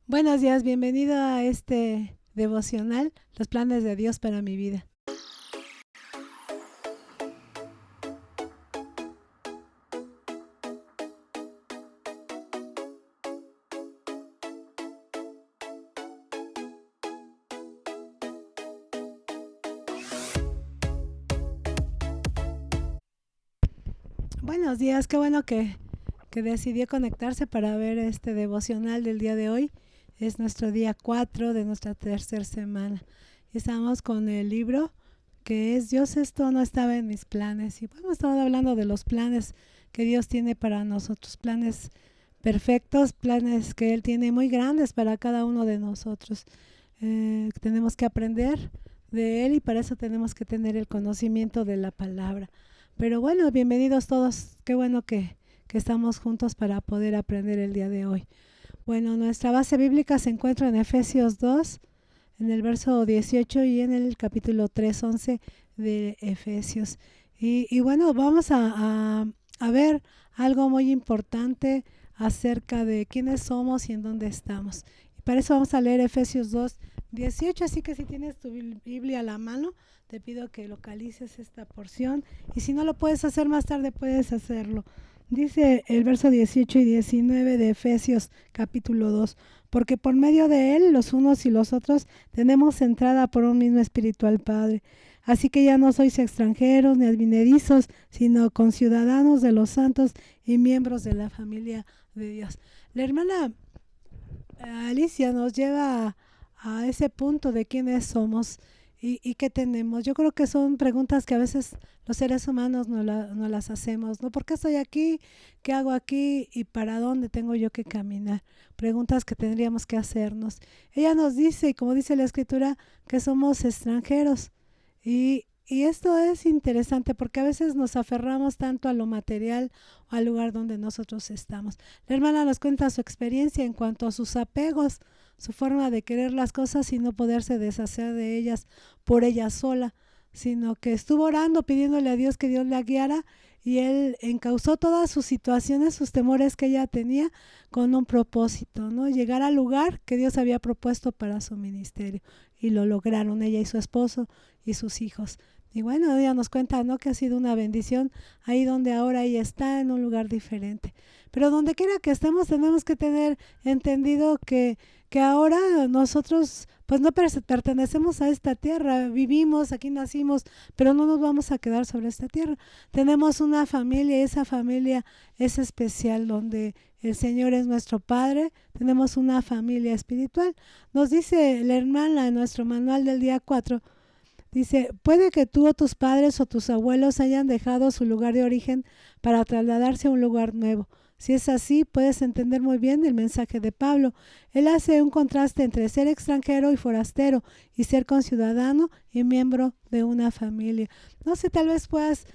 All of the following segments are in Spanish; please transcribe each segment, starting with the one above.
Buenos días, bienvenido a este devocional, los planes de Dios para mi vida. Buenos días, qué bueno que decidió conectarse para ver este devocional del día de hoy. Es nuestro día 4 de nuestra tercera semana. Estamos con el libro que es Dios, esto no estaba en mis planes. Y hemos estado hablando de los planes que Dios tiene para nosotros, planes perfectos, planes que Él tiene muy grandes para cada uno de nosotros. Tenemos que aprender de Él y para eso tenemos que tener el conocimiento de la palabra. Pero bueno, bienvenidos todos. Qué bueno que estamos juntos para poder aprender el día de hoy. Bueno, nuestra base bíblica se encuentra en Efesios 2, en el verso 18 y en el capítulo 3, 11 de Efesios. Y bueno, vamos a ver algo muy importante acerca de quiénes somos y en dónde estamos. Y para eso vamos a leer Efesios 2, 18, así que si tienes tu Biblia a la mano, te pido que localices esta porción y si no lo puedes hacer más tarde, puedes hacerlo. Dice el verso 18 y 19 de Efesios capítulo 2, porque por medio de él, los unos y los otros, tenemos entrada por un mismo espíritu al Padre. Así que ya no sois extranjeros ni advenedizos, sino conciudadanos de los santos y miembros de la familia de Dios. La hermana Alicia nos lleva a ese punto de quiénes somos y qué tenemos. Yo creo que son preguntas que a veces los seres humanos no las hacemos, ¿no? ¿Por qué estoy aquí? ¿Qué hago aquí? ¿Y para dónde tengo yo que caminar? Preguntas que tendríamos que hacernos. Ella nos dice, y como dice la escritura, que somos extranjeros. Y esto es interesante porque a veces nos aferramos tanto a lo material o al lugar donde nosotros estamos. La hermana nos cuenta su experiencia en cuanto a sus apegos, su forma de querer las cosas y no poderse deshacer de ellas por ella sola, sino que estuvo orando pidiéndole a Dios que Dios la guiara y él encauzó todas sus situaciones, sus temores que ella tenía con un propósito, ¿no? Llegar al lugar que Dios había propuesto para su ministerio y lo lograron ella y su esposo y sus hijos. Y bueno, ella nos cuenta, ¿no?, que ha sido una bendición ahí donde ahora ella está en un lugar diferente. Pero donde quiera que estemos tenemos que tener entendido que ahora nosotros pues no pertenecemos a esta tierra, vivimos, aquí nacimos, pero no nos vamos a quedar sobre esta tierra. Tenemos una familia y esa familia es especial donde el Señor es nuestro Padre, tenemos una familia espiritual. Nos dice la hermana en nuestro manual del día 4. Dice, puede que tú o tus padres o tus abuelos hayan dejado su lugar de origen para trasladarse a un lugar nuevo. Si es así, puedes entender muy bien el mensaje de Pablo. Él hace un contraste entre ser extranjero y forastero y ser conciudadano y miembro de una familia. No sé, tal vez puedas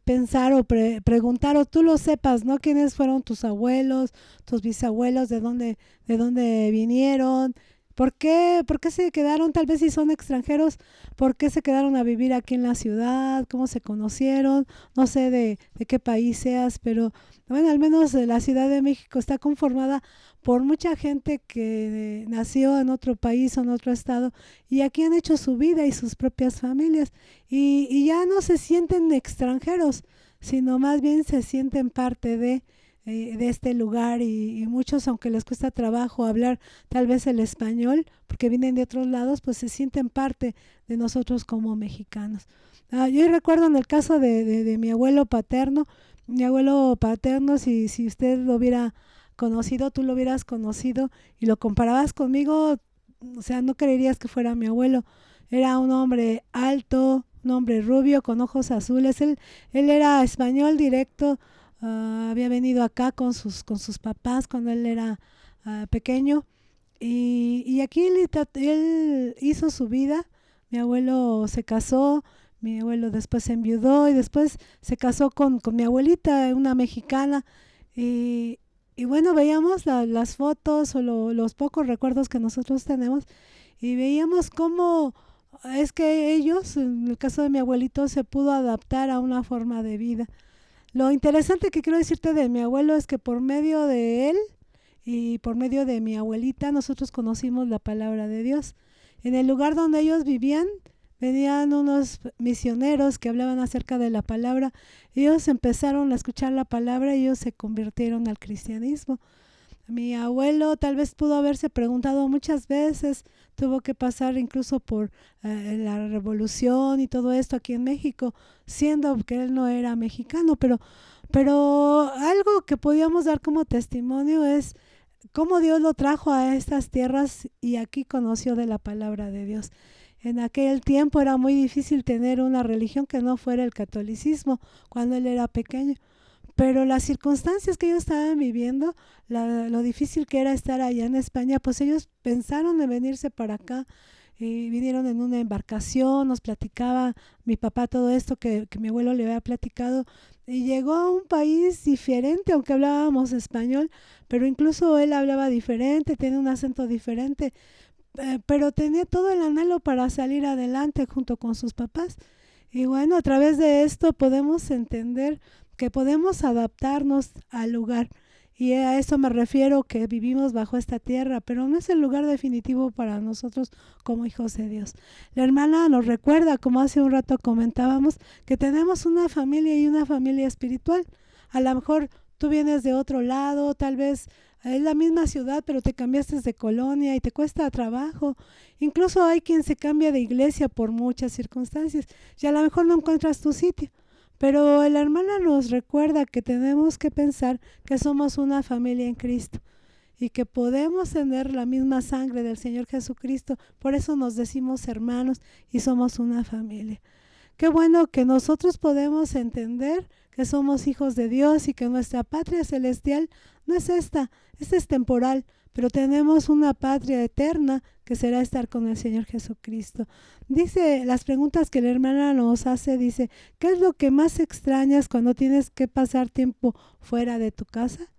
pensar o preguntar o tú lo sepas, ¿no? ¿Quiénes fueron tus abuelos, tus bisabuelos, de dónde vinieron? ¿Por qué se quedaron? Tal vez si son extranjeros, ¿por qué se quedaron a vivir aquí en la ciudad? ¿Cómo se conocieron? No sé de qué país seas, pero bueno, al menos la Ciudad de México está conformada por mucha gente que nació en otro país o en otro estado y aquí han hecho su vida y sus propias familias y ya no se sienten extranjeros, sino más bien se sienten parte de este lugar y muchos, aunque les cuesta trabajo hablar tal vez el español, porque vienen de otros lados, pues se sienten parte de nosotros como mexicanos. Yo recuerdo en el caso de mi abuelo paterno, si usted lo hubiera conocido, tú lo hubieras conocido y lo comparabas conmigo, o sea, no creerías que fuera mi abuelo. Era un hombre alto, un hombre rubio, con ojos azules. Él era español directo. Había venido acá con sus papás cuando él era pequeño y aquí él hizo su vida. Mi abuelo se casó, mi abuelo después se enviudó y después se casó con mi abuelita, una mexicana y, y bueno, veíamos las fotos o los pocos recuerdos que nosotros tenemos y veíamos cómo es que ellos, en el caso de mi abuelito, se pudo adaptar a una forma de vida. Lo interesante que quiero decirte de mi abuelo es que por medio de él y por medio de mi abuelita nosotros conocimos la palabra de Dios. En el lugar donde ellos vivían, venían unos misioneros que hablaban acerca de la palabra. Ellos empezaron a escuchar la palabra y ellos se convirtieron al cristianismo. Mi abuelo tal vez pudo haberse preguntado muchas veces, tuvo que pasar incluso por la revolución y todo esto aquí en México, siendo que él no era mexicano, pero algo que podíamos dar como testimonio es cómo Dios lo trajo a estas tierras y aquí conoció de la palabra de Dios. En aquel tiempo era muy difícil tener una religión que no fuera el catolicismo cuando él era pequeño. Pero las circunstancias que ellos estaban viviendo, lo difícil que era estar allá en España, pues ellos pensaron en venirse para acá y vinieron en una embarcación, nos platicaba mi papá todo esto que mi abuelo le había platicado y llegó a un país diferente, aunque hablábamos español, pero incluso él hablaba diferente, tenía un acento diferente, pero tenía todo el anhelo para salir adelante junto con sus papás. Y bueno, a través de esto podemos entender que podemos adaptarnos al lugar. Y a eso me refiero, que vivimos bajo esta tierra, pero no es el lugar definitivo para nosotros como hijos de Dios. La hermana nos recuerda, como hace un rato comentábamos, que tenemos una familia y una familia espiritual. A lo mejor tú vienes de otro lado, tal vez es la misma ciudad, pero te cambiaste de colonia y te cuesta trabajo. Incluso hay quien se cambia de iglesia por muchas circunstancias y a lo mejor no encuentras tu sitio. Pero la hermana nos recuerda que tenemos que pensar que somos una familia en Cristo y que podemos tener la misma sangre del Señor Jesucristo. Por eso nos decimos hermanos y somos una familia. Qué bueno que nosotros podemos entender que somos hijos de Dios y que nuestra patria celestial no es esta es temporal, pero tenemos una patria eterna que será estar con el Señor Jesucristo. Dice, las preguntas que la hermana nos hace, dice, ¿qué es lo que más extrañas cuando tienes que pasar tiempo fuera de tu casa?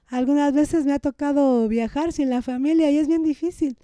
Algunas veces me ha tocado viajar sin la familia y es bien difícil.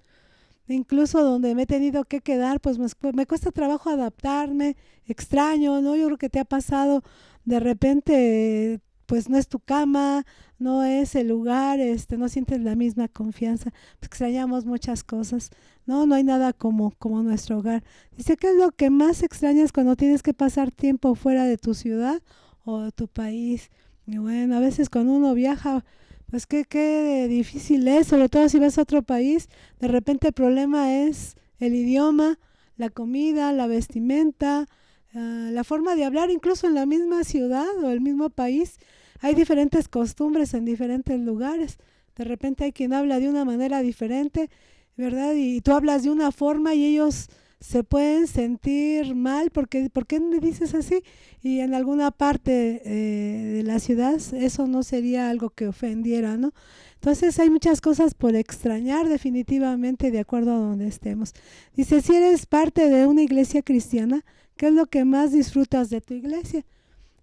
Incluso donde me he tenido que quedar, pues me cuesta trabajo adaptarme, extraño, ¿no? Yo creo que te ha pasado de repente, pues no es tu cama, no es el lugar, no sientes la misma confianza, pues extrañamos muchas cosas, ¿no? No hay nada como nuestro hogar. Dice, ¿qué es lo que más extrañas cuando tienes que pasar tiempo fuera de tu ciudad o de tu país? Y bueno, a veces cuando uno viaja, pues qué difícil es, sobre todo si vas a otro país, de repente el problema es el idioma, la comida, la vestimenta, la forma de hablar, incluso en la misma ciudad o el mismo país. Hay diferentes costumbres en diferentes lugares. De repente hay quien habla de una manera diferente, ¿verdad? Y tú hablas de una forma y ellos se pueden sentir mal porque ¿por qué me dices así? Y en alguna parte de la ciudad eso no sería algo que ofendiera, ¿no? Entonces hay muchas cosas por extrañar definitivamente de acuerdo a donde estemos. Dice, si eres parte de una iglesia cristiana, ¿qué es lo que más disfrutas de tu iglesia?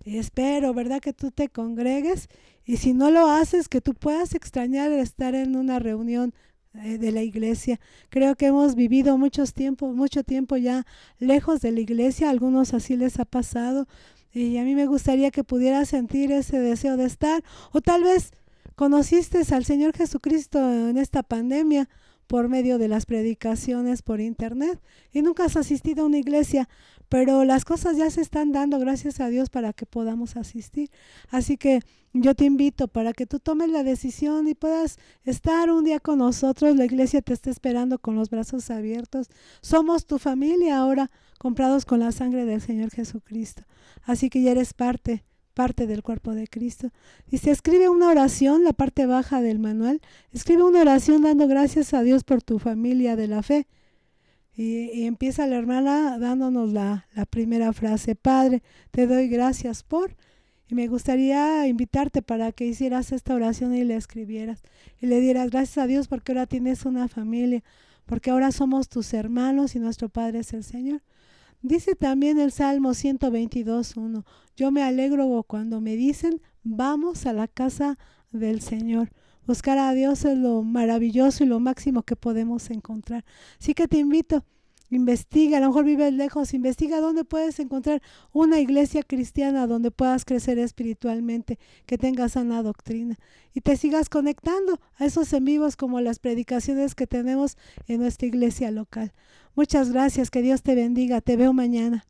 Y espero, ¿verdad?, que tú te congregues y si no lo haces, que tú puedas extrañar estar en una reunión de la iglesia. Creo que hemos vivido mucho tiempo ya lejos de la iglesia, a algunos así les ha pasado y a mí me gustaría que pudieras sentir ese deseo de estar, o tal vez conociste al Señor Jesucristo en esta pandemia por medio de las predicaciones por internet y nunca has asistido a una iglesia, pero las cosas ya se están dando, gracias a Dios, para que podamos asistir. Así que yo te invito para que tú tomes la decisión y puedas estar un día con nosotros. La iglesia te está esperando con los brazos abiertos. Somos tu familia ahora, comprados con la sangre del Señor Jesucristo. Así que ya eres parte del cuerpo de Cristo. Dice, escribe una oración, la parte baja del manual, escribe una oración dando gracias a Dios por tu familia de la fe. Y empieza la hermana dándonos la primera frase, Padre, te doy gracias por... Y me gustaría invitarte para que hicieras esta oración y la escribieras. Y le dieras gracias a Dios porque ahora tienes una familia, porque ahora somos tus hermanos y nuestro Padre es el Señor. Dice también el Salmo 122:1, yo me alegro cuando me dicen, vamos a la casa del Señor. Buscar a Dios es lo maravilloso y lo máximo que podemos encontrar. Así que te invito Investiga, a lo mejor vives lejos, investiga dónde puedes encontrar una iglesia cristiana donde puedas crecer espiritualmente, que tenga sana doctrina y te sigas conectando a esos en vivos como las predicaciones que tenemos en nuestra iglesia local. Muchas gracias, que Dios te bendiga, te veo mañana.